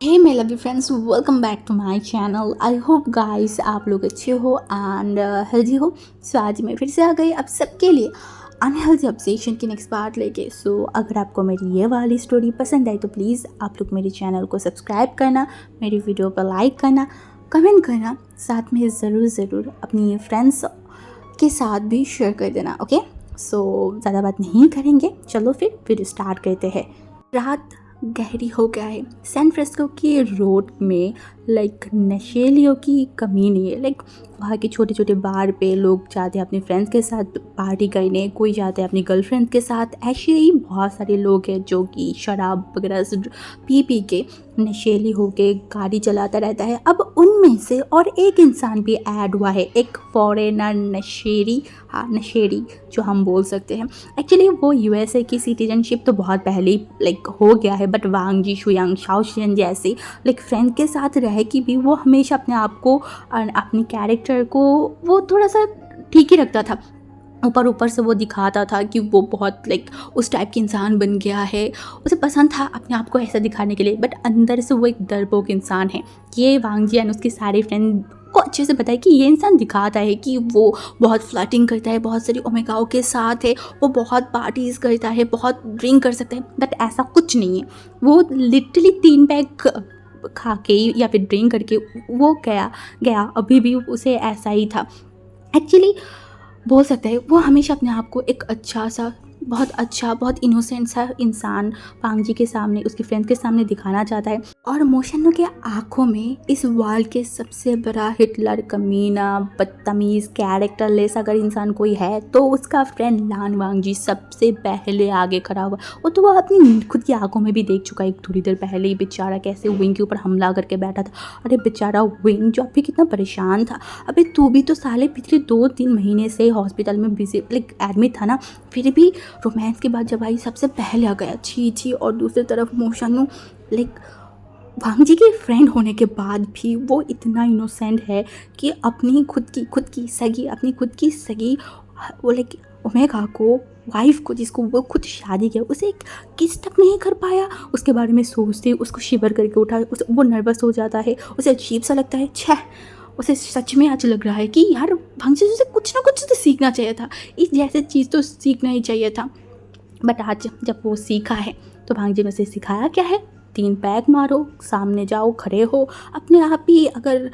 Hey my lovely friends, welcome back to my channel. I hope guys आप लोग अच्छे हो एंड हेल्दी हो। सो आज मैं फिर से आ गई आप सबके लिए अनहेल्दी ऑब्सेशन की नेक्स्ट पार्ट लेके। सो अगर आपको मेरी ये वाली स्टोरी पसंद आई तो प्लीज़ आप लोग मेरे चैनल को सब्सक्राइब करना, मेरी वीडियो पर लाइक करना, कमेंट करना, साथ में ज़रूर अपनी फ्रेंड्स के साथ भी शेयर कर देना। ओके, सो ज़्यादा बात नहीं करेंगे, चलो फिर वीडियो स्टार्ट करते हैं। रात गहरी हो गया है। सैन फ्रांसिस्को के रोड में नशेलियों की कमी नहीं है। वहाँ के छोटे छोटे बार पे लोग जाते हैं अपने फ्रेंड्स के साथ पार्टी करने, कोई जाते हैं अपनी गर्लफ्रेंड के साथ। ऐसे ही बहुत सारे लोग हैं जो कि शराब वगैरह पी के नशेली होके गाड़ी चलाता रहता है। अब उनमें से और एक इंसान भी ऐड हुआ है, एक फॉरेनर नशेड़ी। हाँ, नशेड़ी जो हम बोल सकते हैं। एक्चुअली वो यूएसए की सिटीजनशिप तो बहुत पहले ही हो गया है, बट वांग जी शुयांग शाओशियन जैसे फ्रेंड के साथ रह के भी वो हमेशा अपने आप को और अपनी कैरेक्टर को वो थोड़ा सा ठीक ही रखता था। ऊपर से वो दिखाता था कि वो बहुत उस टाइप की इंसान बन गया है। उसे पसंद था अपने आप को ऐसा दिखाने के लिए, बट अंदर से वो एक डरपोक इंसान है। ये वांग जी एंड उसके सारे फ्रेंड को अच्छे से पता है कि ये इंसान दिखाता है कि वो बहुत फ्लर्टिंग करता है, बहुत सारी ओमेगाओं के साथ है, वो बहुत पार्टीज़ करता है, बहुत ड्रिंक कर सकता है, बट ऐसा कुछ नहीं है। वो लिटरली 3 पैक खा के या फिर ड्रिंक करके वो गया अभी भी उसे ऐसा ही था। एक्चुअली बोल सकते हैं वो हमेशा अपने आप को एक अच्छा बहुत इनोसेंट सा इंसान पांग जी के सामने, उसके फ्रेंड्स के सामने दिखाना चाहता है। और मोशनो के आंखों में इस वर्ल्ड के सबसे बड़ा हिटलर, कमीना, बदतमीज़, कैरेक्टरलेस अगर इंसान कोई है तो उसका फ्रेंड लान वांग जी सबसे पहले आगे खड़ा हुआ। वो तो वो अपनी खुद की आंखों में भी देख चुका है थोड़ी देर पहले ही, बेचारा कैसे विंग के ऊपर हमला करके बैठा था। अरे बेचारा विंग जो अभी कितना परेशान था। अबे तू भी तो साले पिछले 2-3 महीने से हॉस्पिटल में बिजी एडमिट था ना, फिर भी रोमांस की बात जब आई सबसे पहले आ गया छी। और दूसरी तरफ मोशनु वांग जी के फ्रेंड होने के बाद भी वो इतना इनोसेंट है कि अपनी खुद की सगी वो ओमेगा को, वाइफ को, जिसको वो खुद शादी किया, उसे एक किस तक नहीं कर पाया। उसके बारे में सोचते उसको शिवर करके उठा, वो नर्वस हो जाता है, उसे अजीब सा लगता है। छः उसे सच में आज लग रहा है कि यार भांग जी से कुछ ना कुछ तो सीखना चाहिए था, इस जैसे चीज़ तो सीखना ही चाहिए था। बट आज जब वो सीखा है तो भांग जी ने उसे सिखाया क्या है, 3 पैक मारो, सामने जाओ, खड़े हो, अपने आप ही अगर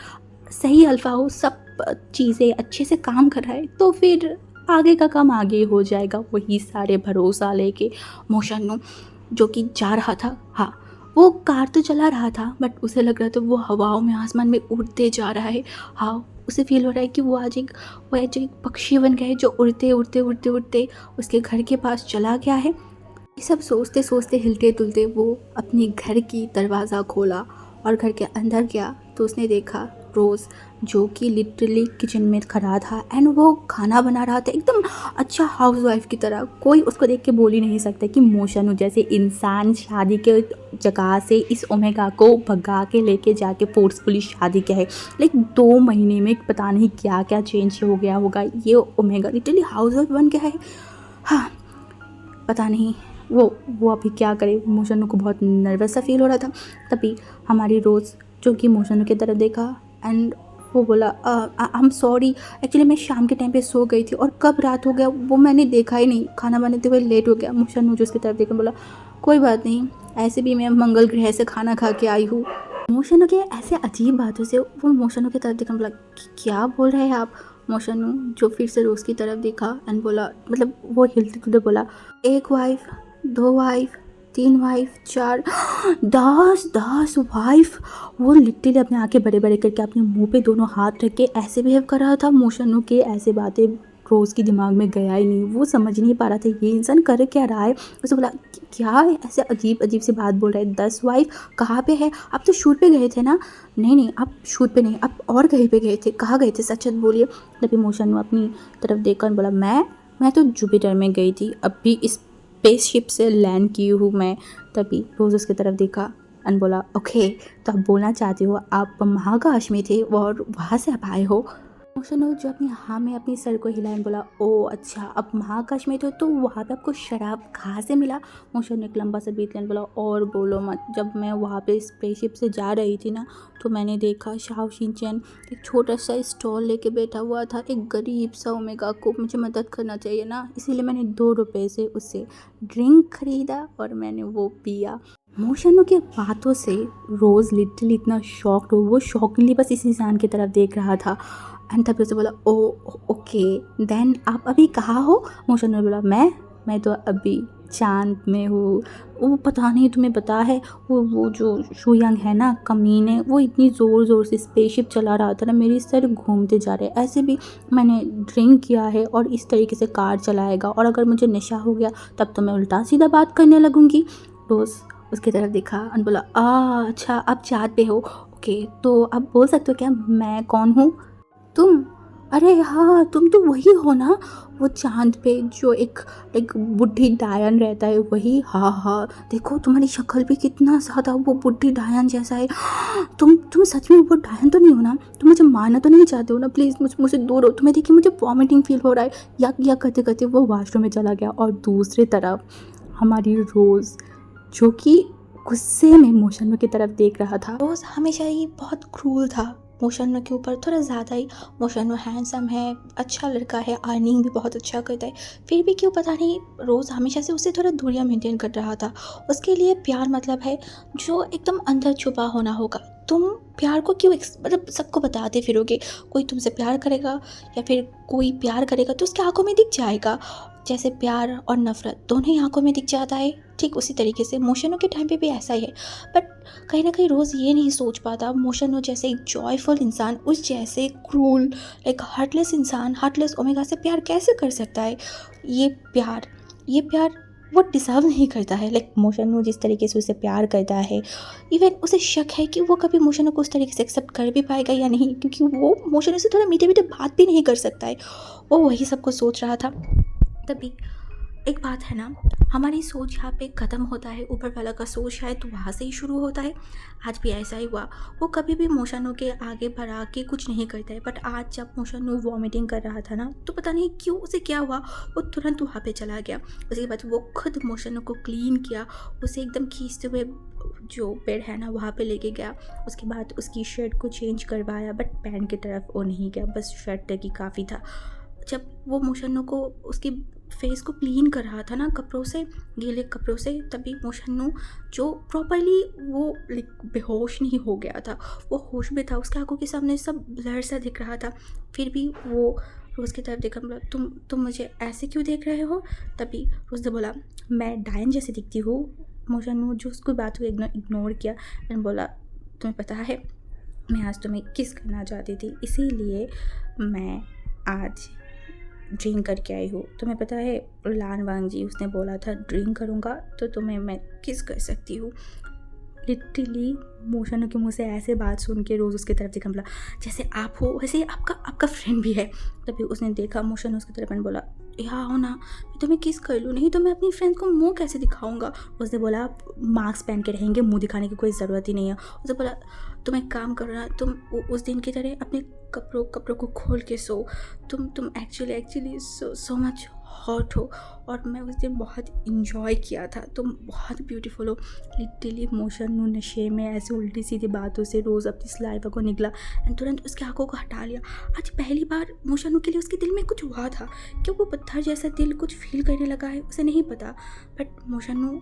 सही अल्फा हो, सब चीज़ें अच्छे से काम कर रहा है तो फिर आगे का काम आगे हो जाएगा। वही सारे भरोसा लेके मोशनु जो कि जा रहा था, हाँ वो कार तो चला रहा था बट उसे लग रहा था वो हवाओं में, आसमान में उड़ते जा रहा है। हाँ, उसे फील हो रहा है कि वो आज एक पक्षी बन गया है जो उड़ते उसके घर के पास चला गया है। ये सब सोचते सोचते, हिलते तुलते वो अपने घर की दरवाज़ा खोला और घर के अंदर गया तो उसने देखा रोज़ जो कि लिटरली किचन में खड़ा था एंड वो खाना बना रहा था एकदम अच्छा हाउसवाइफ की तरह। कोई उसको देख के बोल ही नहीं सकता कि मोशनु जैसे इंसान शादी के जगह से इस ओमेगा को भगा के लेके जाके फोर्सफुली शादी किया है। 2 महीने में पता नहीं क्या क्या चेंज हो गया होगा। ये ओमेगा लिटरली हाउसवाइफ बन गया है। हाँ, पता नहीं वो अभी क्या करे। मोशनु को बहुत नर्वस सा फील हो रहा था। तभी हमारी रोज़ जो कि मोशनु की तरफ देखा एंड वो बोला आई एम सॉरी, एक्चुअली मैं शाम के टाइम पे सो गई थी और कब रात हो गया वो मैंने देखा ही नहीं, खाना बनाते हुए लेट हो गया। मोशनु जो उसकी तरफ देखा बोला कोई बात नहीं, ऐसे भी मैं मंगल ग्रह से खाना खा के आई हूँ। मोशनु के ऐसे अजीब बातों से वो मोशनु की तरफ देखा, बोला क्या बोल रहे हैं आप। मोशनु जो फिर से रोज़ की तरफ देखा एंड बोला, वो हिलते हुए बोला 1 वाइफ, 2 वाइफ, 3 वाइफ, 4, 10 वाइफ। वो लिटरली अपने आंखें बड़े बड़े करके अपने मुंह पे दोनों हाथ रख के ऐसे बिहेव कर रहा था। मोशनु के ऐसे बातें रोज़ की दिमाग में गया ही नहीं, वो समझ नहीं पा रहा था ये इंसान कर क्या रहा है। उसे बोला क्या ऐसे अजीब सी बात बोल रहा है, 10 वाइफ कहाँ पे है, आप तो शूट पे गए थे ना। नहीं आप शूट पे नहीं, आप और कहीं पे गए थे, कहाँ गए थे, सच बोलिए। तभी मोशनु अपनी तरफ देखकर बोला मैं तो जुपिटर में गई थी, अभी इस स्पेसशिप से लैंड की हूँ मैं। तभी रोज़ उसकी तरफ देखा एंड बोला ओके, तो आप बोलना चाहते हो आप महाकाश में थे और वहाँ से आप आए हो। मोशन जो अपनी हाँ में अपनी सर को हिलाया बोला, ओ अच्छा अब महाकाश में थे तो वहाँ पे आपको शराब कहाँ से मिला। मोशन ने एक लंबा सा बीत लेन बोला, और बोलो मत, जब मैं वहाँ पे स्पेसशिप से जा रही थी ना तो मैंने देखा शाओ शिनचैन एक छोटा सा स्टॉल लेके बैठा हुआ था, एक गरीब सा ओमेगा को मुझे मदद करना चाहिए ना, इसीलिए मैंने 2 रुपए से उससे ड्रिंक खरीदा और मैंने वो पिया। मोशनों की बातों से रोज़ लिटरली इतना शॉक्ड हो, वो शॉकिंगली बस इस इंसान की तरफ देख रहा था। एंड तभी उसे बोला, ओ ओके देन आप अभी कहाँ हो। मोशन ने बोला, मैं तो अभी चांद में हूँ। वो पता नहीं तुम्हें पता है, वो जो शुयांग है ना कमीने, वो इतनी ज़ोर ज़ोर से स्पेसशिप चला रहा था ना, मेरी सर घूमते जा रहे। ऐसे भी मैंने ड्रिंक किया है और इस तरीके से कार चलाएगा, और अगर मुझे नशा हो गया तब तो मैं उल्टा सीधा बात करने लगूंगी। रोज़ उसकी तरफ देखा और बोला, अच्छा आप चाँद पे हो, ओके तो आप बोल सकते हो क्या मैं कौन हूँ। तुम, अरे हाँ तुम तो वही हो ना, वो चाँद पे जो एक बुढ़ी डायन रहता है वही। हाँ हाँ देखो तुम्हारी शक्ल भी कितना ज़्यादा वो बुढ़ी डायन जैसा है। तुम सच में वो डायन तो नहीं हो ना, तुम मुझे मारना तो नहीं चाहते हो ना, प्लीज़ मुझसे दूर हो। तुम्हें देखिए मुझे वॉमिटिंग फील हो रहा है। या करते करते वो वॉशरूम में चला गया। और दूसरी तरफ हमारी रोज़ जो कि गुस्से में मोशनों की तरफ देख रहा था। रोज़ हमेशा ही बहुत क्रूल था मोशनों के ऊपर, थोड़ा ज़्यादा ही। मोशनों हैंडसम है, अच्छा लड़का है, अर्निंग भी बहुत अच्छा करता है, फिर भी क्यों पता नहीं रोज़ हमेशा से उससे थोड़ा दूरियां मेंटेन कर रहा था। उसके लिए प्यार मतलब है जो एकदम अंदर छुपा होना होगा। तुम प्यार को क्यों मतलब सबको बताते फिरोगे। कोई तुमसे प्यार करेगा या फिर कोई प्यार करेगा तो उसकी आंखों में दिख जाएगा। जैसे प्यार और नफ़रत दोनों ही आंखों में दिख जाता है, ठीक उसी तरीके से मोशनों के टाइम पे भी ऐसा ही है। बट कहीं ना कहीं रोज़ ये नहीं सोच पाता मोशनों जैसे एक जॉयफुल इंसान उस जैसे क्रूल एक हार्टलेस इंसान, हार्टलेस ओमेगा से प्यार कैसे कर सकता है। ये प्यार वो डिज़र्व नहीं करता है। लाइक मोशनों जिस तरीके से उसे प्यार करता है, इवन उसे शक है कि वो कभी मोशनों को उस तरीके से एक्सेप्ट कर भी पाएगा या नहीं, क्योंकि वो मोशनों से थोड़ा मीठे मीठे बात भी नहीं कर सकता है। वो वही सब कुछ सोच रहा था। तभी एक बात है ना, हमारी सोच यहाँ पे ख़त्म होता है, ऊपर वाला का सोच है तो वहाँ से ही शुरू होता है। आज भी ऐसा ही हुआ। वो कभी भी मोशनों के आगे बढ़ा के कुछ नहीं करता है, बट आज जब मोशनों वॉमिटिंग कर रहा था ना तो पता नहीं क्यों उसे क्या हुआ, वो तुरंत वहाँ पे चला गया। उसके बाद वो खुद मोशनों को क्लीन किया, उसे एकदम खींचते हुए जो बेड है ना वहाँ पे लेके गया। उसके बाद उसकी शर्ट को चेंज करवाया, बट पैंट की तरफ वो नहीं गया, बस शर्ट तक ही काफ़ी था। जब वो मोशनों को उसकी फेस को क्लीन कर रहा था ना कपड़ों से, गीले कपड़ों से, तभी मोशन्नू जो प्रॉपरली वो लाइक बेहोश नहीं हो गया था, वो होश में था। उसके आंखों के सामने सब ब्लर सा दिख रहा था, फिर भी वो रोज़ की तरफ देखा, बोला तुम मुझे ऐसे क्यों देख रहे हो। तभी रोज़ ने बोला, मैं डायन जैसे दिखती हूँ। मोशन्नू जो उसको बात को इग्नोर किया एंड बोला, तुम्हें पता है मैं आज तुम्हें किस करना चाहती थी, इसीलिए मैं आज ड्रिंक करके आई हूँ। तुम्हें पता है लान वांग जी उसने बोला था ड्रिंक करूँगा तो तुम्हें मैं किस कर सकती हूँ। लिटरली मोशनों के मुँह से ऐसे बात सुन के रोज़ उसकी तरफ देखा, बोला जैसे आप हो वैसे आपका फ्रेंड भी है। तभी उसने देखा मोशन उसकी तरफ एंड बोला, यहाँ हो ना, मैं तुम्हें किस कर लूँ, नहीं तो मैं अपनी फ्रेंड को मुंह कैसे दिखाऊंगा। उसने बोला आप मास्क पहन के रहेंगे, मुंह दिखाने की कोई ज़रूरत ही नहीं है। उसने बोला तुम एक काम करो ना, तुम उस दिन की तरह अपने कपड़ों को खोल के सो। तुम एक्चुअली सो मच हॉट हो, और मैं उस दिन बहुत इंजॉय किया था, तुम बहुत ब्यूटीफुल हो। लिटरली मोशन नशे में ऐसे उल्टी सीधी बातों से रोज़ अपनी सलाइवा को निकला एंड तुरंत उसके आंखों को हटा लिया। आज पहली बार मोशनू के लिए उसके दिल में कुछ हुआ था, क्यों वो पत्थर जैसा दिल कुछ फील करने लगा है उसे नहीं पता, बट मोशनू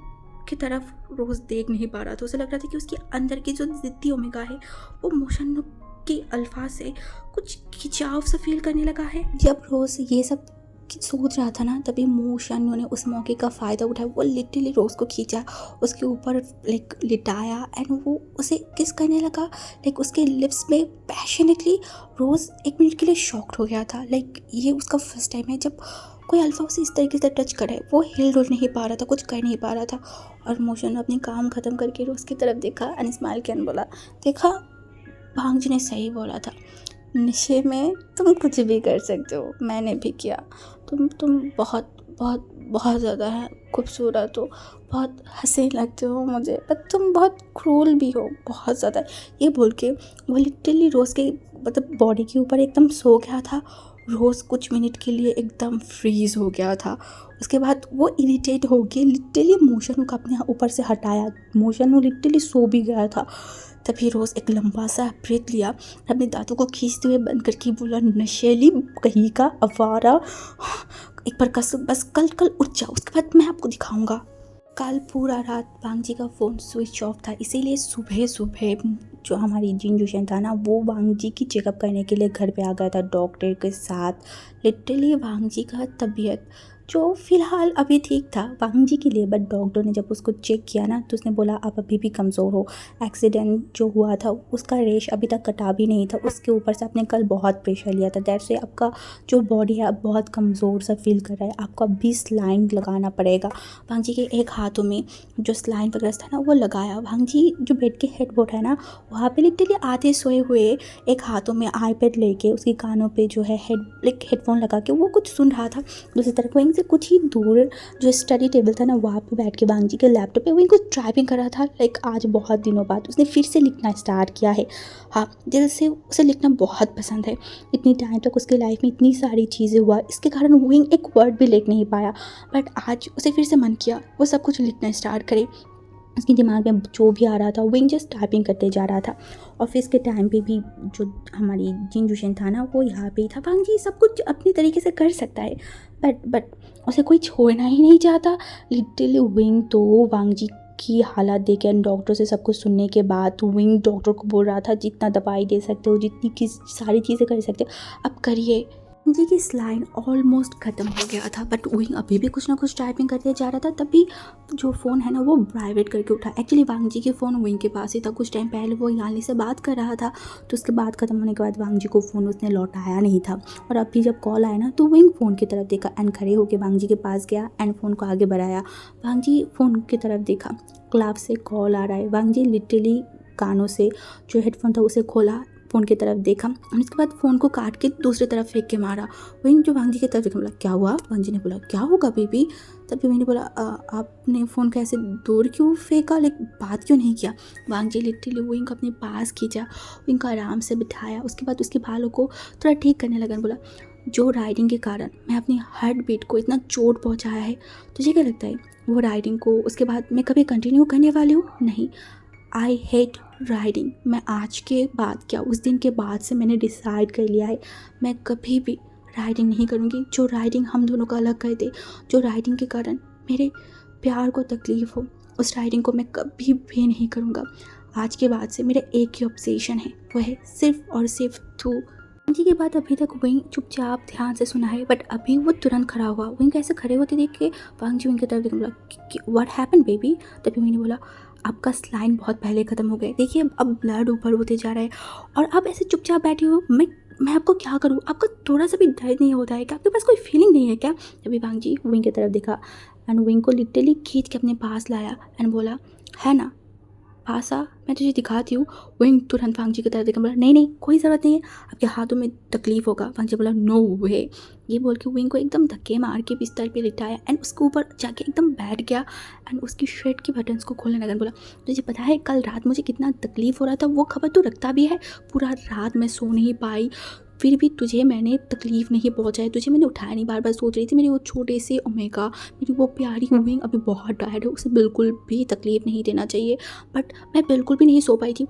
की तरफ रोज़ देख नहीं पा रहा था। उसे लग रहा था कि उसके अंदर की जो ज़िद्दी ओमेगा है वो मोशनू के अल्फाज से कुछ खिंचाव सा फील करने लगा है। जब रोज़ ये सब सोच रहा था ना, तभी मोशनू ने उस मौके का फ़ायदा उठाया। वो लिटरली रोज़ को खींचा, उसके ऊपर लाइक लिटाया एंड वो उसे किस करने लगा। लाइक उसके लिप्स में पैशनेटली। रोज़ 1 मिनट के लिए शॉक्ड हो गया था। लाइक ये उसका फर्स्ट टाइम है जब कोई अल्फा उसे इस तरीके से टच करे। वो हिल डुल नहीं पा रहा था, कुछ कर नहीं पा रहा था। और मोशनू अपनी काम ख़त्म करके रोज़ की तरफ देखा एंड स्माइल किया एंड बोला, देखा भांग जी ने सही बोला था, नशे में तुम कुछ भी कर सकते हो, मैंने भी किया। तुम बहुत बहुत बहुत ज़्यादा है खूबसूरत हो, बहुत हसीन लगते हो मुझे, पर तुम बहुत क्रूर भी हो बहुत ज़्यादा। ये बोल के वो लिटरली रोज़ के मतलब बॉडी के ऊपर एकदम सो गया था। रोज़ कुछ मिनट के लिए एकदम फ्रीज़ हो गया था। उसके बाद वो इरिटेट हो के लिटरली मोशन को अपने ऊपर से हटाया, मोशन वो लिटरली सो भी गया था। तभी रोज़ एक लंबा सा ब्रेथ लिया, अपने दांतों को खींचते हुए बंद करके बोला, नशेली कहीं का अवारा, एक बार कस बस कल कल उठ जाओ, उसके बाद मैं आपको दिखाऊंगा। कल पूरा रात वांग जी का फ़ोन स्विच ऑफ था, इसीलिए सुबह सुबह जो हमारी जिन जोशन था ना, वो वांग जी की चेकअप करने के लिए घर पे आ गया था डॉक्टर के साथ। लिटरली वांग जी का तबीयत जो फ़िलहाल अभी ठीक था वांग जी के लिए, बट डॉक्टर ने जब उसको चेक किया ना तो उसने बोला आप अभी भी कमज़ोर हो। एक्सीडेंट जो हुआ था उसका रेश अभी तक कटा भी नहीं था, उसके ऊपर से आपने कल बहुत प्रेशर लिया था, दैट से आपका जो बॉडी है अब बहुत कमज़ोर सा फील कर रहा है, आपको 20 लाइन लगाना पड़ेगा। वांग जी के एक हाथों में जो स्लाइन वगैरह था ना वो लगाया। वांग जी जो बेड के हेडबोर्ड है ना वहाँ पे लिटरली आधे सोए हुए एक हाथों में आईपैड लेके उसके कानों पे जो है हेडफोन लगा के वो कुछ सुन रहा था। दूसरी तरफ वहीं से कुछ ही दूर जो स्टडी टेबल था ना वहाँ पे बैठ के वांग जी के लैपटॉप पे वहीं कुछ टाइपिंग कर रहा था। लाइक आज बहुत दिनों बाद उसने फिर से लिखना स्टार्ट किया है। हाँ, दिल से उसे लिखना बहुत पसंद है। इतनी टाइम तक उसके लाइफ में इतनी सारी चीज़ें हुआ, इसके कारण विंग एक वर्ड भी लिख नहीं पाया, बट आज उसे फिर से मन किया वो सब कुछ लिखना स्टार्ट करे। उसके दिमाग में जो भी आ रहा था विंग जस्ट टाइपिंग करते जा रहा था। ऑफिस के टाइम पे भी जो हमारी जिन जोशन था ना वो यहाँ पे ही था। वांग जी सब कुछ अपनी तरीके से कर सकता है, बट उसे कोई छोड़ना ही नहीं चाहता। लिटरली विंग तो वांग जी की हालत देखे डॉक्टर से सब कुछ सुनने के बाद विंग डॉक्टर को बोल रहा था जितना दवाई दे सकते हो, जितनी की सारी चीज़ें कर सकते हो अब करिए। जी की स्लाइन ऑलमोस्ट ख़त्म हो गया था, बट विंग अभी भी कुछ ना कुछ टाइपिंग करते जा रहा था। तभी जो फ़ोन है ना वो प्राइवेट करके उठा। एक्चुअली वांग जी के फ़ोन विंग के पास ही था। कुछ टाइम पहले वो यानी से बात कर रहा था, तो उसके बाद ख़त्म होने के बाद वांग जी को फ़ोन उसने लौटाया नहीं था। और अभी जब कॉल आया ना तो विंग फ़ोन की तरफ देखा एंड खड़े होकर वांग जी के पास गया एंड फ़ोन को आगे बढ़ाया। वांग जी फ़ोन की तरफ देखा, क्लास से कॉल आ रहा है। वांग जी लिटरली कानों से जो हेडफोन था उसे खोला, फ़ोन की तरफ देखा और उसके बाद फ़ोन को काट के दूसरी तरफ फेंक के मारा। वहीं जो वांग जी की तरफ देखा, बोला क्या हुआ? वांग जी ने बोला क्या होगा बेबी? तभी मैंने बोला आपने फ़ोन को ऐसे दूर क्यों फेंका, लेकिन बात क्यों नहीं किया? वांग जी लिटरली विंग को अपने पास खींचा, विंग को आराम से बिठाया, उसके बाद उसके बालों को थोड़ा ठीक करने लगा। बोला जो राइडिंग के कारण मैं अपनी हार्ट बीट को इतना चोट पहुँचाया है, तुझे क्या लगता है वो राइडिंग को उसके बाद मैं कभी कंटिन्यू करने वाली हूँ? नहीं। I hate riding. मैं आज के बाद क्या उस दिन के बाद से मैंने डिसाइड कर लिया है मैं कभी भी राइडिंग नहीं करूँगी। जो राइडिंग हम दोनों का अलग कर दे, जो राइडिंग के कारण मेरे प्यार को तकलीफ़ हो, उस राइडिंग को मैं कभी भी नहीं करूँगा। आज के बाद से मेरा एक ही ऑब्सेशन है, वो है सिर्फ़ और सिर्फ तू। जी के बाद अभी तक वहीं चुपचाप ध्यान से सुना है, बट अभी वो तुरंत खड़ा हुआ। वहीं कैसे खड़े होते देख के वांग जी उनकी तरफ देख बोला व्हाट हैपन बेबी? तभी मैंने बोला आपका स्लाइन बहुत पहले ख़त्म हो गए, देखिए अब ब्लड ऊपर होते जा रहा है और आप ऐसे चुपचाप बैठे हो। मैं आपको क्या करूँ? आपका थोड़ा सा भी दर्द नहीं होता है क्या? आपके पास कोई फीलिंग नहीं है क्या? तभी वांग जी विंग की तरफ देखा एंड विंग को लिटरली खींच के अपने पास लाया एंड बोला है ना पास आ, मैं तुझे दिखाती हूँ। विंग तुरंत वांग जी की तरफ देखा, बोला नहीं नहीं कोई ज़रूरत नहीं है, आपके हाथों में तकलीफ़ होगा। वांग जी बोला नो वे। ये बोल के विंग को एकदम धक्के मार के बिस्तर पे लिटाया एंड उसके ऊपर जाके एकदम बैठ गया एंड उसकी शर्ट की बटन्स को खोलने लगा। बोला तुझे पता है कल रात मुझे कितना तकलीफ़ हो रहा था, वो खबर तू रखता भी है? पूरा रात मैं सो नहीं पाई, फिर भी तुझे मैंने तकलीफ़ नहीं पहुंचाई, तुझे मैंने उठाया नहीं। बार बार सोच रही थी मेरी वो छोटे से ओमेगा, मेरी वो प्यारी विंग अभी बहुत टायर्ड है, उसे बिल्कुल भी तकलीफ़ नहीं देना चाहिए, बट मैं बिल्कुल भी नहीं सो पाई थी।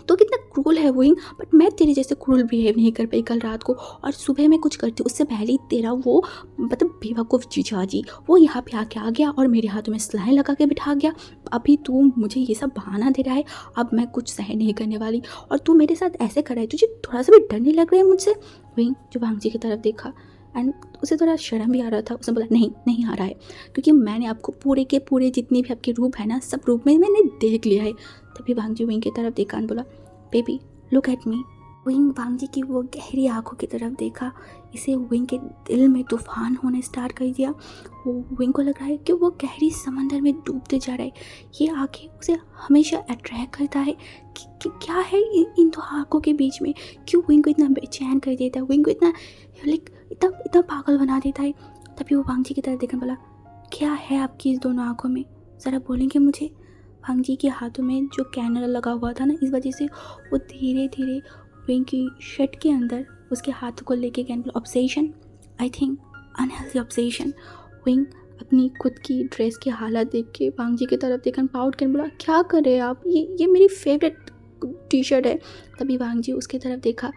तो कितना क्रूल है विंग, बट मैं तेरे जैसे क्रूल बिहेव नहीं कर पाई कल रात को। और सुबह मैं कुछ करती उससे पहले ही तेरा वो मतलब बेवकूफ़ जीजा जी वो यहाँ पे आके आ गया और मेरे हाथों में स्लाइन लगा के बिठा गया। अभी तू मुझे ये सब बहाना दे रहा है, अब मैं कुछ सहन नहीं करने वाली और तू मेरे साथ ऐसे कर रहा है, तुझे थोड़ा सा भी डर नहीं लग रहा है मुझसे? विंग जो वांग जी की तरफ देखा एंड उसे थोड़ा शर्म भी आ रहा था। उसने बोला नहीं नहीं आ रहा है, क्योंकि मैंने आपको पूरे के पूरे जितने भी आपके रूप है ना सब रूप में मैंने देख लिया है। तभी वांग जी विंग की तरफ देखा बोला baby look at me. Wing Wang ji की वो गहरी आंखों की तरफ देखा, इसे विंग के दिल में तूफान होने स्टार्ट कर दिया। वो विंग को लग रहा है कि वो गहरी समंदर में डूबते जा रहा है। ये आंखें उसे हमेशा अट्रैक्ट करता है कि क्या है इन दो आंखों के बीच में, क्यों विंग को इतना बेचैन कर देता है, विंग को इतना लाइक इतना इतना पागल बना देता है। तभी वो वांग जी की तरफ देखने बोला क्या है आपकी इस दोनों आँखों में, ज़रा बोलेंगे मुझे? भांग जी के हाथों में जो कैमरा लगा हुआ था ना, इस वजह से वो धीरे धीरे विंग की शर्ट के अंदर उसके हाथों को लेके गए। Obsession, I think unhealthy obsession. Wing अपनी खुद की ड्रेस की हालत देख के भांग जी की तरफ देखकर पाउट कर बोला, क्या कर रहे हैं आप, ये मेरी फेवरेट टी शर्ट है। तभी भांग जी उसकी तरफ देखा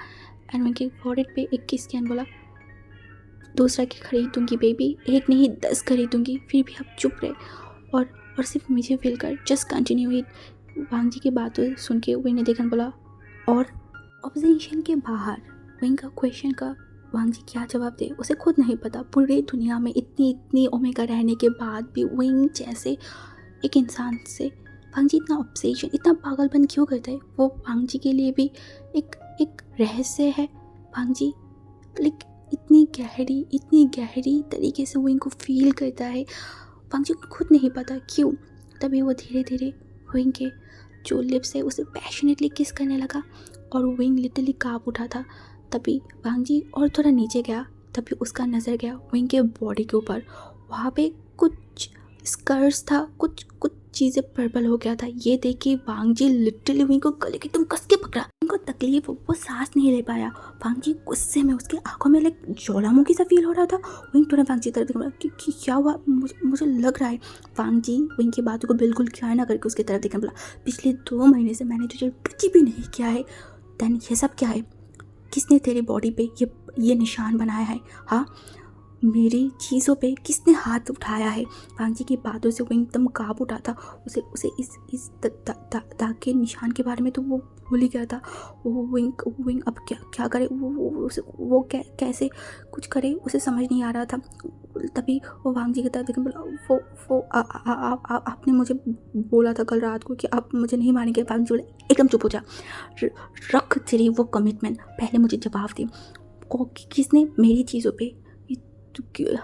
एंड उनके फॉरहेड पे एक किस किया, बोला दूसरा की खरीदूंगी बेबी, एक नहीं 10 खरीदूंगी। फिर भी आप चुप रहे और सिर्फ मुझे फील कर, जस्ट कंटिन्यू इट। भांग जी की बातों सुन के विंग ने देखकर बोला, और ऑब्जेक्शन के बाहर विंग का क्वेश्चन का वांग जी क्या जवाब दे उसे खुद नहीं पता। पूरी दुनिया में इतनी ओमेगा रहने के बाद भी विंग जैसे एक इंसान से वांग जी इतना ऑब्सेशन, इतना पागलपन क्यों करता है? वो वांग जी के लिए भी एक रहस्य है। वांग जी लाइक इतनी गहरी तरीके से विंग को फील करता है, वांग जी को खुद नहीं पता क्यों। तभी वो धीरे धीरे विंग के जो लिप्स है उसे पैशनेटली किस करने लगा और विंग लिटरली काँप उठा था। तभी वांग जी और थोड़ा नीचे गया, तभी उसका नज़र गया विंग के बॉडी के ऊपर। वहाँ पे कुछ स्कर्स था, कुछ चीज़ें पर्पल हो गया था। ये देख के वांग जी लिटरली विंग को गले के एकदम कस के पकड़ा। उनको तकलीफ, वो सांस नहीं ले पाया। वांग जी गुस्से में, उसकी आंखों में लाइक ज्वालामुखी सा फील हो रहा था। विंग तुरंत वांग जी तरफ देखा कि क्या हुआ, मुझे लग रहा है। वांग जी विंग की बातों को बिल्कुल केयर ना करके उसकी तरफ देखने बोला, पिछले 2 महीने से मैंने तुझे टच भी नहीं किया है, देन ये सब क्या है? किसने तेरी बॉडी पे ये निशान बनाया है? हाँ, मेरी चीज़ों पे किसने हाथ उठाया है? वांग जी की बातों से विंग एकदम काँप उठा था। उसे इस दाग के निशान के बारे में तो वो भूल ही गया था। वो विंग अब क्या करे, वो कैसे कुछ करे उसे समझ नहीं आ रहा था। तभी वो वांग जी की तरफ देखकर बोला, वो आपने मुझे बोला था कल रात को कि आप मुझे नहीं मारेंगे। वांग जी बोले, एकदम चुप हो जा, रख तेरी वो कमिटमेंट, पहले मुझे जवाब दे, किसने मेरी चीज़ों पे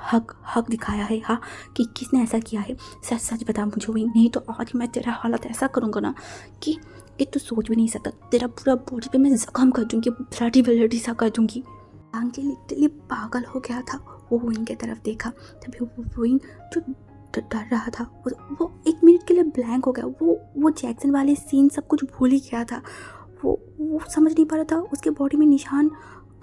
हक दिखाया है? हाँ, कि किसने ऐसा किया है? सच बता मुझे हुई, नहीं तो आज मैं तेरा हालत ऐसा करूँगा ना कि तू सोच भी नहीं सकता। तेरा पूरा बॉडी पे मैं जख्म कर दूँगी, ब्लडी सा कर दूँगी। वांग जी लिटरली पागल हो गया था। वो विंग की तरफ देखा, तभी वो विंग जो डर रहा था वो 1 मिनट के लिए ब्लैंक हो गया। वो जैक्सन वाले सीन सब कुछ भूल ही गया था। वो समझ नहीं पा रहा था उसके बॉडी में निशान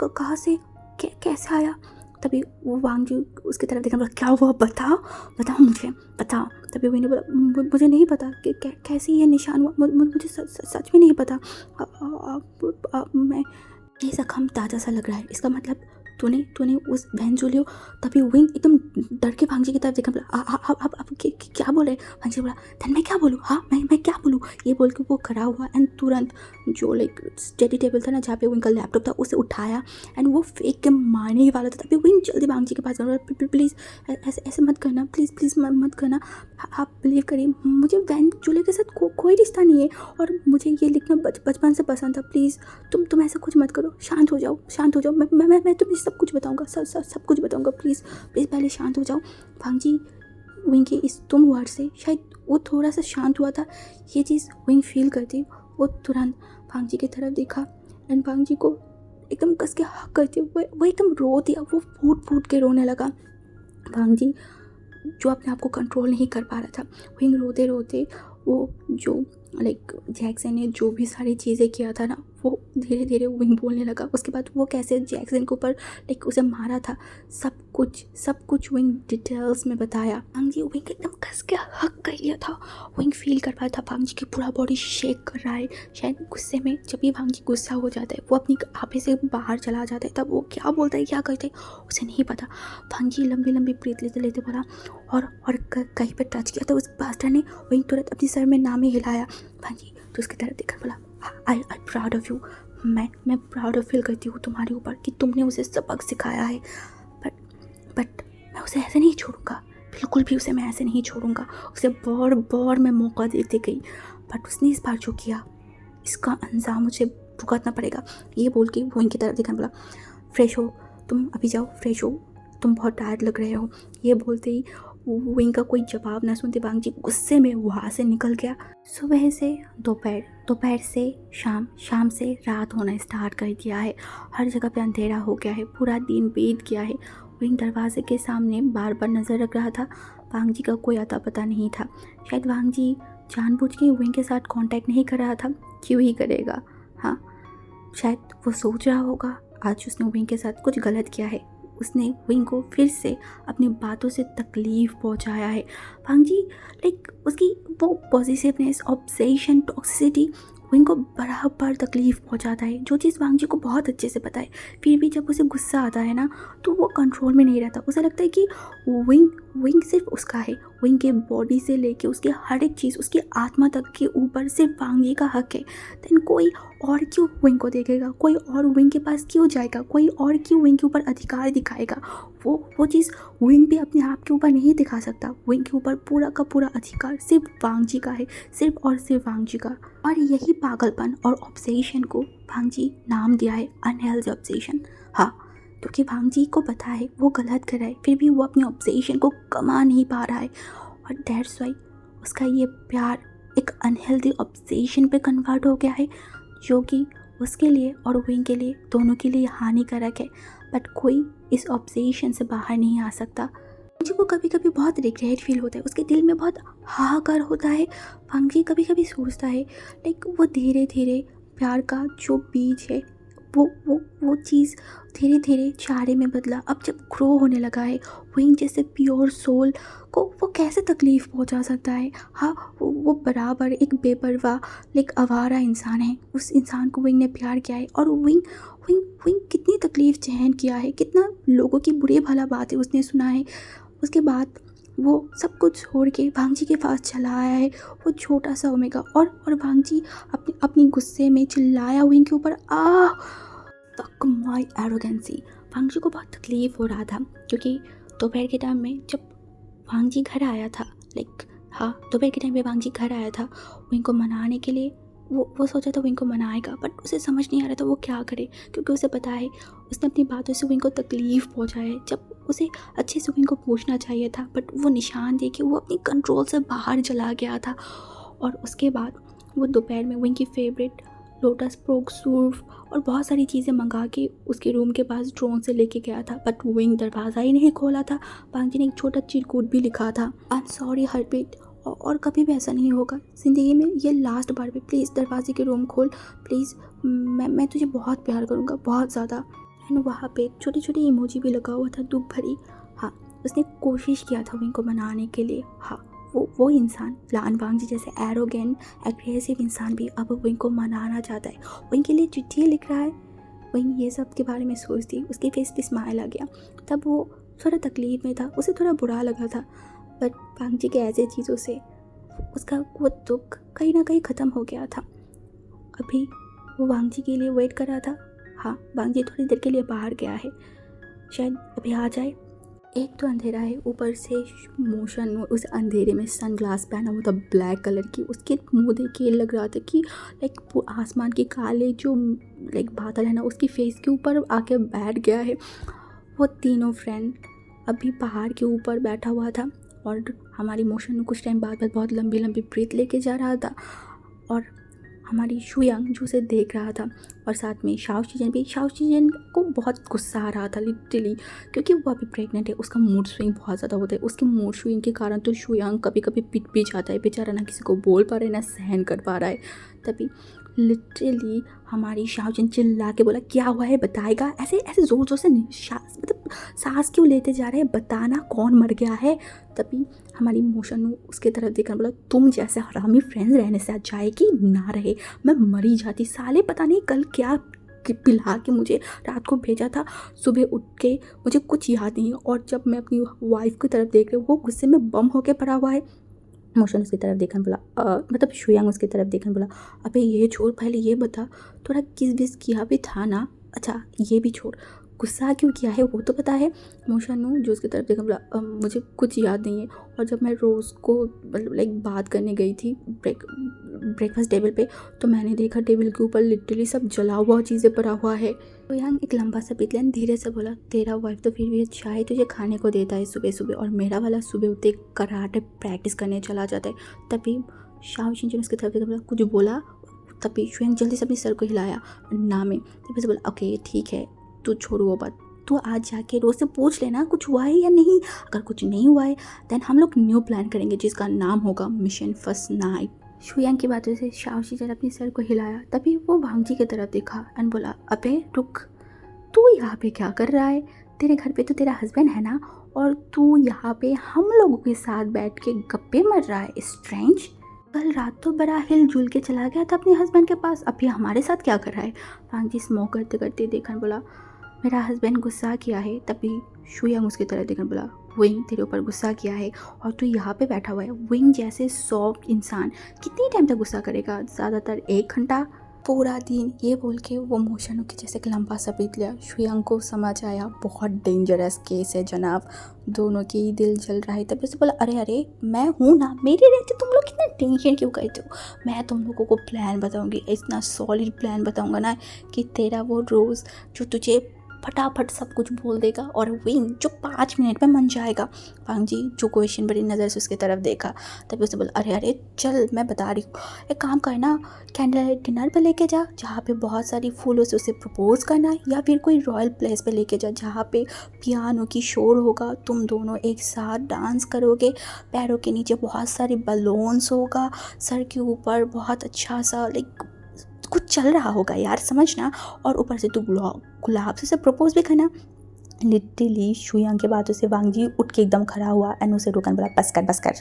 कहाँ से कैसे आया। तभी वो वांग जी उसकी तरफ देखा, बोला, क्या हुआ, बताओ मुझे, बताओ। तभी विंग ने बोला, मुझे नहीं पता कि कैसे ये निशान हुआ, मुझे सच में नहीं पता। मैं ये जख्म ताज़ा सा लग रहा है, इसका मतलब तूने उस बहन जो लियो। तभी विंग एकदम डर के भांग जी की तरफ देखा, बोला, आप क्या बोले? भांग जी बोला, धन मैं क्या बोलूँ? हाँ, मैं क्या बोलूँ? ये बोल के वो खड़ा हुआ एंड तुरंत जो लाइक स्टडी टेबल था ना जहाँ पे विंग का लैपटॉप था उसे उठाया एंड वो फेंक के मारने ही वाला था। तभी विंग जल्दी भांग जी के पास गया, प्लीज़ ऐसे मत करना, प्लीज़ मत करना, आप बिलीव करिए, मुझे वैन जूले के साथ कोई रिश्ता नहीं है और मुझे ये लिखना बचपन से पसंद था। प्लीज़ तुम ऐसा कुछ मत करो, शांत हो जाओ। मैं तुम्हें सब कुछ बताऊंगा, सब कुछ बताऊंगा, प्लीज़ पहले शांत हो जाओ। भांग जी विंग के इस तुम वर्ड से शायद वो थोड़ा सा शांत हुआ था। ये चीज़ विंग फील करती, वो तुरंत भांग जी की तरफ देखा एंड भांग जी को एकदम कस के हक करते वो एकदम रो दिया। वो फूट के रोने लगा। भांग जी जो अपने आप को कंट्रोल नहीं कर पा रहा था, विंग रोते रोते वो जो लाइक जैक्सन ने जो भी सारी चीज़ें किया था ना, वो धीरे धीरे विंग बोलने लगा। उसके बाद वो कैसे जैक्सन के ऊपर लाइक उसे मारा था, सब कुछ विंग डिटेल्स में बताया। भांग जी विंग एकदम कस के हक कर लिया था। विंग फील कर पाया था भांग जी की पूरा बॉडी शेक कर रहा है, शायद गुस्से में। जब भी भांग जी गुस्सा हो जाता है वो अपनी आपे से बाहर चला जाता है, तब वो क्या बोलता है क्या करता है उसे नहीं पता। भांग जी लंबी ब्रीथ लेते बोला, और कहीं पर टच किया तो उस बास्टर ने विंग तुरंत अपनी सर में नाम ही हिलाया। भांग जी तो उसकी तरफ देखकर बोला, आई प्राउड ऑफ यू, मैं प्राउड ऑफ फील करती हूँ तुम्हारे ऊपर कि तुमने उसे सबक सिखाया है, बट मैं उसे ऐसे नहीं छोड़ूंगा, बिल्कुल भी उसे मैं ऐसे नहीं छोड़ूंगा। उसे बार मैं मौका देती गई, बट उसने इस बार जो किया इसका अंजाम मुझे भुगतना पड़ेगा। ये बोल के वो इनकी तरफ देखा, बोला, फ्रेश हो, तुम अभी जाओ, फ्रेश हो, तुम बहुत टायर्ड लग रहे हो। ये बोलते ही विंग का कोई जवाब ना सुनते भांग जी गुस्से में वहाँ से निकल गया। सुबह से दोपहर से शाम से रात होना स्टार्ट कर दिया है। हर जगह पे अंधेरा हो गया है, पूरा दिन बीत गया है। विंग दरवाजे के सामने बार नज़र रख रहा था। वांग जी का कोई अता पता नहीं था। शायद वांग जी जानबूझ के विंग के साथ कांटेक्ट नहीं कर रहा था, क्यों ही करेगा। हाँ, शायद वो सोच रहा होगा आज उसने विंग के साथ कुछ गलत किया है, उसने विंग को फिर से अपनी बातों से तकलीफ़ पहुंचाया है। वांग जी लाइक उसकी वो पॉजिटिवनेस, ऑब्सेशन, टॉक्सिसिटी विंग को बराबर तकलीफ़ पहुंचाता है, जो चीज़ वांग जी को बहुत अच्छे से पता है। फिर भी जब उसे गुस्सा आता है ना, तो वो कंट्रोल में नहीं रहता। उसे लगता है कि विंग विंग सिर्फ उसका है। विंग के बॉडी से लेके उसके हर एक चीज़, उसकी आत्मा तक के ऊपर सिर्फ वांग जी का हक है। देन कोई और क्यों विंग को देखेगा, कोई और विंग के पास क्यों जाएगा, कोई और क्यों विंग के ऊपर अधिकार दिखाएगा। वो चीज़ विंग भी अपने आप के ऊपर नहीं दिखा सकता। विंग के ऊपर पूरा का पूरा अधिकार सिर्फ वांग जी का है, सिर्फ और सिर्फ वांग जी का। और यही पागलपन और ऑब्सेशन को वांग जी नाम दिया है अनहेल्दी ऑब्सेशन। हाँ, क्योंकि वांग जी को पता है वो गलत कर रहा है, फिर भी वो अपने ऑब्सेशन को कमा नहीं पा रहा है, और दैट्स वाई उसका ये प्यार एक अनहेल्दी ऑब्सेशन पे कन्वर्ट हो गया है, जो कि उसके लिए और विंग के लिए, दोनों के लिए हानिकारक है। बट कोई इस ऑब्सेशन से बाहर नहीं आ सकता। वांग को कभी कभी बहुत रिग्रेट फील होता है, उसके दिल में बहुत हाहाकार होता है। वांग जी कभी कभी सोचता है लाइक वो धीरे धीरे प्यार का जो बीज है, वो चीज़ धीरे धीरे चारे में बदला। अब जब ग्रो होने लगा है, विंग जैसे प्योर सोल को वो कैसे तकलीफ़ पहुंचा सकता है। हाँ, वो बराबर एक बेपरवाह लाइक आवारा इंसान है। उस इंसान को विंग ने प्यार किया है, और विंग विंग विंग कितनी तकलीफ़ सहन किया है, कितना लोगों की बुरी भला बातें उसने सुना है। उसके बाद वो सब कुछ छोड़ के वांग जी के पास चला आया है, वो छोटा सा ओमेगा। और वांग जी अपनी गुस्से में चिल्लाया विंग के ऊपर, आ फक माई एरोगेंसी। वांग जी को बहुत तकलीफ़ हो रहा था, क्योंकि दोपहर के टाइम में जब वांग जी घर आया था, हाँ, दोपहर के टाइम में वांग जी घर आया था विंग को मनाने के लिए। वो सोचा था विंग को मनाएगा, बट उसे समझ नहीं आ रहा था वो क्या करे, क्योंकि उसे पता है उसने अपनी बातों से विंग को तकलीफ़ पहुंचाया है। जब उसे अच्छे से विंग को पूछना चाहिए था, बट वो निशान देके वो अपनी कंट्रोल से बाहर चला गया था। और उसके बाद वो दोपहर में विंग की फेवरेट लोटस प्रोक सूप और बहुत सारी चीज़ें मंगा के उसके रूम के पास ड्रोन से लेके गया था, बट विंग दरवाज़ा ही नहीं खोला था। वांग जी ने एक छोटा चिरकुट भी लिखा था, आई एम सॉरी हार्टबीट, और कभी भी ऐसा नहीं होगा ज़िंदगी में, ये लास्ट बार भी प्लीज़ दरवाजे के रूम खोल प्लीज़, मैं तुझे बहुत प्यार करूँगा, बहुत ज़्यादा। एंड वहाँ पे छोटी छोटी इमोजी भी लगा हुआ था, दुख भरी। हाँ, उसने कोशिश किया था विंग को मनाने के लिए। हाँ, वो इंसान लान वांग जी जैसे एरोगेंट एग्रेसिव इंसान भी अब विंग को मनाना चाहता है, विंग के लिए चिट्ठी लिख रहा है। विंग ये सब के बारे में सोचती, उसके फेस पे स्माइल आ गया। तब वो थोड़ा तकलीफ़ में था, उसे थोड़ा बुरा लगा था, बट वांग जी के ऐसे चीज़ों से उसका वो दुख कहीं ना कहीं ख़त्म हो गया था। अभी वो वांग जी के लिए वेट कर रहा था। हाँ, वांग जी थोड़ी देर के लिए बाहर गया है, शायद अभी आ जाए। एक तो अंधेरा है, ऊपर से मोशन, उस अंधेरे में सनग्लास पहना हुआ था ब्लैक कलर की, उसके मुंह देख के लग रहा था कि लाइक आसमान के काले जो लाइक बादल है ना, उसकी फेस के ऊपर आके बैठ गया है। वो तीनों फ्रेंड अभी पहाड़ के ऊपर बैठा हुआ था, और हमारी मोशन कुछ टाइम बाद बहुत लंबी लंबी ब्रीथ लेके जा रहा था, और हमारी शुयांग जो उसे देख रहा था, और साथ में शाओ शीजन भी। शाओ शीजन को बहुत गुस्सा आ रहा था लिटरली, क्योंकि वो अभी प्रेग्नेंट है, उसका मूड स्विंग बहुत ज़्यादा होता है। उसके मूड स्विंग के कारण तो शुयांग कभी कभी पिट भी जाता है, बेचारा ना किसी को बोल पा रहा है ना सहन कर पा रहा है। तभी लिटरली हमारी शाओजन चिल्ला के बोला, क्या हुआ है बताएगा, ऐसे ऐसे ज़ोर ज़ोर से मतलब सांस क्यों लेते जा रहे हैं, बताना कौन मर गया है। तभी हमारी मोशन उसके तरफ देखकर बोला, तुम जैसे हरामी फ्रेंड्स रहने से अच्छा है कि ना रहे, मैं मरी जाती साले, पता नहीं कल क्या पिला के मुझे रात को भेजा था, सुबह उठ के मुझे कुछ याद नहीं है। और जब मैं अपनी वाइफ की तरफ देख रही हूँ, वो गुस्से में बम होके पड़ा हुआ है। मोशन उसकी तरफ देखने बोला, मतलब शुयांग उसकी तरफ देखने बोला, अबे ये छोड़, पहले ये बता थोड़ा किस बिस किया भी था ना, अच्छा ये भी छोड़, गुस्सा क्यों किया है वो तो पता है। मोशन जो उसकी तरफ देखा बोला, मुझे कुछ याद नहीं है। और जब मैं रोज़ को मतलब लाइक बात करने गई थी ब्रेकफास्ट टेबल पे, तो मैंने देखा टेबल के ऊपर लिटरली सब जला हुआ चीज़ें पड़ा हुआ है। तो यहाँ एक लंबा सा पितलन धीरे से बोला, तेरा वाइफ तो फिर भी अच्छा है, तुझे खाने को देता है सुबह सुबह, और मेरा वाला सुबह उठते कराटे प्रैक्टिस करने चला जाता है। तभी शाओ शिनचन उसकी तरफ देखा बोला, कुछ बोला। तभी शुयांग जल्दी से अपने सर को हिलाया ना में, तभी से बोला, ओके ठीक है तू छोड़ वो बात, तो आज जाके रोज से पूछ लेना कुछ हुआ है या नहीं। अगर कुछ नहीं हुआ है देन हम लोग न्यू प्लान करेंगे जिसका नाम होगा मिशन फर्स्ट नाइट। शुयांग की बातों से शाओशी ने अपनी सर को हिलाया, तभी वो वांगजी की तरफ देखा एंड बोला, अबे रुक, तू यहाँ पे क्या कर रहा है? तेरे घर पे तो तेरा हस्बैंड है ना, और तू यहाँ पे हम लोगों के साथ बैठ के गप्पे मार रहा है? स्ट्रेंज। कल रात तो बड़ा हिल जुल के चला गया था अपने हस्बैंड के पास, अभी हमारे साथ क्या कर रहा है? वांगजी स्मोक करते करते देखकर बोला, मेरा हस्बैंड गुस्सा किया है। तभी शुयांग उसकी तरफ देखकर बोला, विंग तेरे ऊपर गुस्सा किया है और तू यहाँ पे बैठा हुआ है। विंग जैसे सॉफ्ट इंसान कितनी टाइम तक गुस्सा करेगा? ज़्यादातर 1 घंटा, पूरा दिन। ये बोल के वो मोशनों के जैसे एक लंबा सा पीट लिया। शुयांग को समझ आया बहुत डेंजरस केस है जनाब, दोनों के ही दिल जल रहा है। तभी उसे बोला, अरे अरे मैं हूँ ना, मेरे रहते तुम लोग कितना टेंशन क्यों करते हो? मैं तुम लोगों को प्लान बताऊँगी, इतना सॉलिड प्लान बताऊँगा ना कि तेरा वो रोज़ जो तुझे फटाफट सब कुछ बोल देगा और विंग जो 5 मिनट में मन जाएगा। वांगजी जो क्वेश्चन बड़ी नज़र से उसकी तरफ देखा, तभी उसे बोला, अरे अरे चल मैं बता रही हूँ, एक काम करना, कैंडल लाइट डिनर पे लेके जा जहाँ पे बहुत सारी फूलों से उसे प्रपोज करना, या फिर कोई रॉयल प्लेस पे लेके जा जहाँ पे पियानो की शोर होगा, तुम दोनों एक साथ डांस करोगे, पैरों के नीचे बहुत सारी बलून्स होगा, सर के ऊपर बहुत अच्छा सा लाइक कुछ चल रहा होगा यार, समझना, और ऊपर से तू गुलाब से प्रपोज भी करना। लिटरली शुयांग के बातों से वांगजी उठ के एकदम खड़ा हुआ एंड उसे रोकन बोला, बस कर,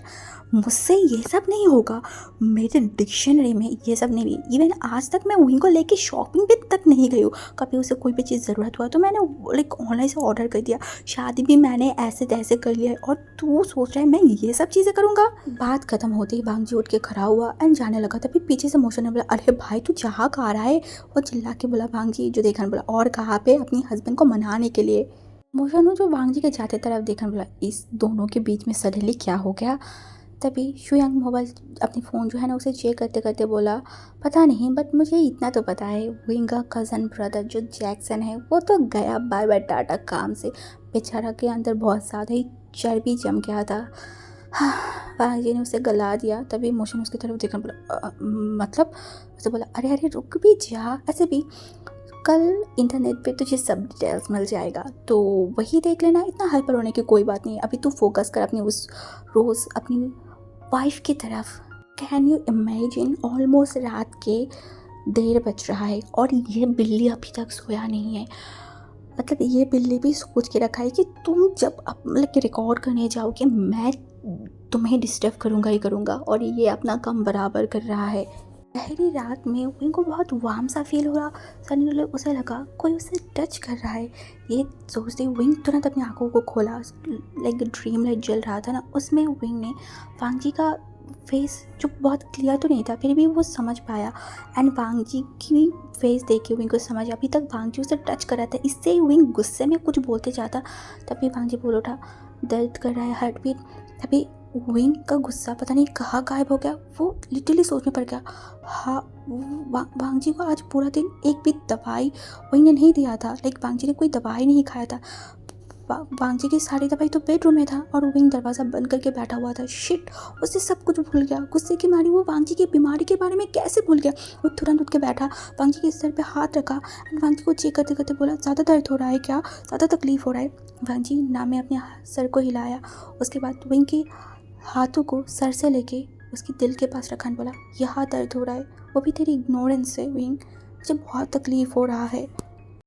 मुझसे ये सब नहीं होगा, मेरे डिक्शनरी में ये सब नहीं। इवन आज तक मैं विंग को लेके शॉपिंग पे तक नहीं गई हूँ। कभी उसे कोई भी चीज़ ज़रूरत हुआ तो मैंने लाइक ऑनलाइन से ऑर्डर कर दिया, शादी भी मैंने ऐसे तैसे कर लिया है, और तू सोच रहा है मैं ये सब चीज़ें करूँगा? बात खत्म होते ही वांगजी उठ के खड़ा हुआ एंड जाने लगा। तभी पीछे से मोशन ने बोला, अरे भाई तू जहाँ कहा रहा है? वो चिल्ला के बोला वांगजी जो देखा बोला, और कहाँ पे? अपनी हस्बैंड को मनाने के लिए। मोशानो जो वांगजी के जाते तरफ देखकर बोला, इस दोनों के बीच में सडनली क्या हो गया? तभी शुयांग मोबाइल अपनी फ़ोन जो है ना उसे चेक करते करते बोला, पता नहीं, बट मुझे इतना तो पता है विंग का कज़न ब्रदर जो जैक्सन है वो तो गया बाय बाय टाटा काम से, बेचारा के अंदर बहुत ज़्यादा ही चर्बी जम गया था। हाँ, वांगजी ने उसे गला दिया। तभी मोशन उसकी तरफ देखकर बोला, मतलब? उसे बोला, अरे अरे रुक भी जा, ऐसे भी कल इंटरनेट पे तुझे सब डिटेल्स मिल जाएगा तो वही देख लेना, इतना हाइपर होने की कोई बात नहीं है। अभी तू फोकस कर अपनी उस रोज़ अपनी वाइफ की तरफ। कैन यू इमेजिन, ऑलमोस्ट रात के 1:30 बज रहा है और ये बिल्ली अभी तक सोया नहीं है। मतलब ये बिल्ली भी सोच के रखा है कि तुम जब मतलब रिकॉर्ड करने जाओगे मैं तुम्हें डिस्टर्ब करूँगा ही करूँगा, और ये अपना काम बराबर कर रहा है। गहरी रात में विंग को बहुत वार्म सा फील हो रहा। सडनली उसे लगा कोई उसे टच कर रहा है। ये सोचते विंग तुरंत अपनी आंखों को खोला, लाइक ड्रीम लाइट जल रहा था ना, उसमें विंग ने वांगजी का फेस जो बहुत क्लियर तो नहीं था फिर भी वो समझ पाया, एंड वांगजी की फेस देख के विंग को समझ, अभी तक वांगजी उसे टच कर रहा था, इससे विंग गुस्से में कुछ बोलते जाता। तभी वांगजी बोल उठा, दर्द कर रहा है हार्ट बीट। तभी विंग का गुस्सा पता नहीं कहाँ गायब हो गया, वो लिटरली सोच में पड़ गया। हाँ, वांगजी को आज पूरा दिन एक भी दवाई विंग ने नहीं दिया था, लाइक वांगजी ने कोई दवाई नहीं खाया था। वांगजी की सारी दवाई तो बेडरूम में था और विंग दरवाज़ा बंद करके बैठा हुआ था। शिट, उसे सब कुछ भूल गया। गुस्से की मारी वो वांगजी की बीमारी के बारे में कैसे भूल गया? वो तुरंत उठ के बैठा, वांगजी के सर पे हाथ रखा एंड वांगजी को चेक करते करते बोला, ज़्यादा दर्द हो रहा है क्या? ज़्यादा तकलीफ हो रहा है? वांगजी नाम में अपने सर को हिलाया। उसके बाद विंग की हाथों को सर से लेके उसके दिल के पास रखा, बोला, यहाँ दर्द हो रहा है, वो भी तेरी इग्नोरेंस से विंग, मुझे बहुत तकलीफ़ हो रहा है।